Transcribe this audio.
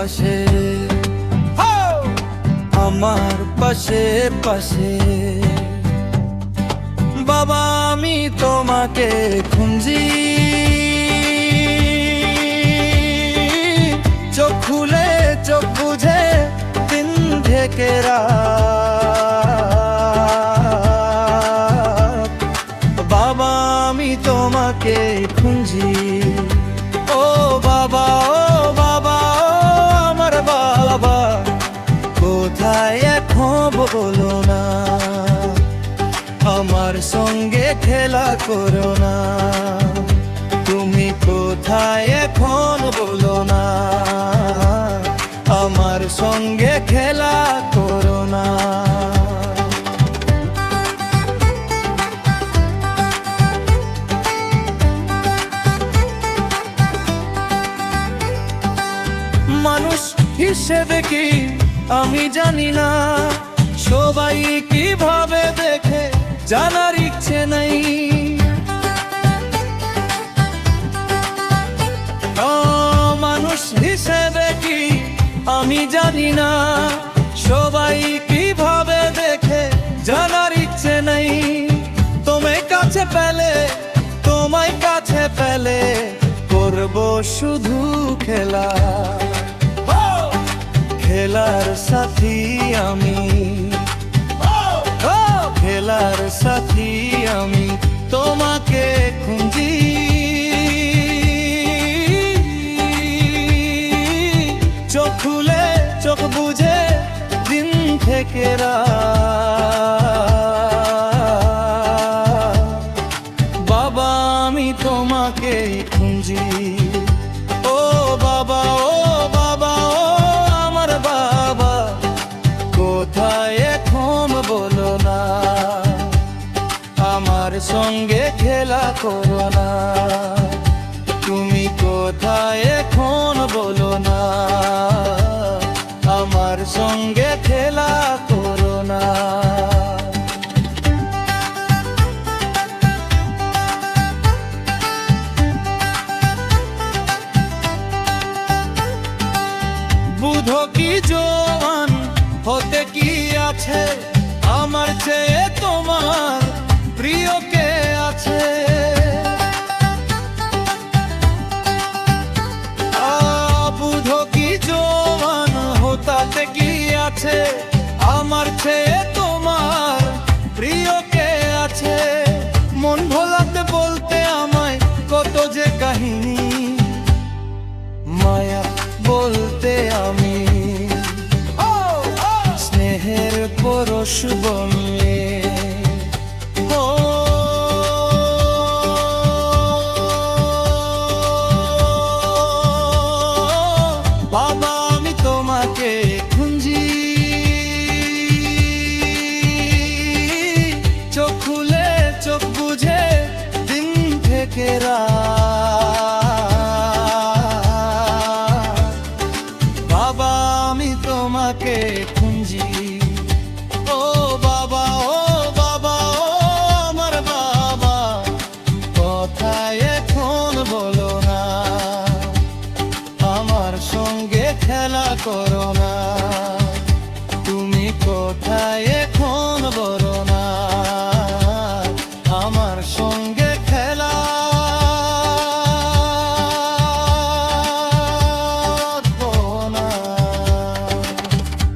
পাশে, আমার পাশে পাশে। বাবা আমি তোমাকে খুঁজি, চোখ খুলে চোখ বুঝে দিন থেকে রাত। বাবা আমি তোমাকে খুঁজি, ও বাবা ও বাবা ও আমার বাবা, কোথায় এখন বলো না, আমার সঙ্গে খেলা করো না। তুমি কোথায় এখন বলো না, আমার সঙ্গে খেলা করো না। মানুষ হিসেবে কি আমি জানি না, সবাই কিভাবে দেখে জানার ইচ্ছে নাই। মানুষ হিসেবে কি আমি জানি না, সবাই কিভাবে দেখে জানার ইচ্ছে নাই। তোমায় কাছে পেলে, তোমায় কাছে পেলে করব শুধু খেলা, খেলার সাথী আমি, খেলার সাথী আমি তোমাকে খুঁজি। চোখ খুলে চোখ বুঝে দিন থেকে রাত। বাবা আমি তোমাকে খুঁজি, ও বাবা ও বাবা ও আমার বাবা, কোথায় এখন বলো না, আমার সঙ্গে খেলা করো না। তুমি কোথায় এখন বলো না, আমার সঙ্গে খেলা করো না। বুঝো কি জওয়ান হতে কি আছে, আমার চেয়ে তোমার প্রিয় কে আছে। বুঝো কি জওয়ান হতে কি আছে, আমার চেয়ে তোমার প্রিয় কে আছে। মন ভোলাতে বলতে আমায় কত যে কাহিনী, মায়া বলতে আমি স্নেহের পরশ বলে। বাবা আমি তোমাকে খুঁজি, চোখ খুলে চোখ বুঝে দিন থেকে রাত। বাবা আমি তোমাকে খুঁজি, ও বাবা ও বাবা ও আমার বাবা, কোথায় এখন বলো না, আমার সঙ্গে খেলা করো না। তুমি কোথায় এখন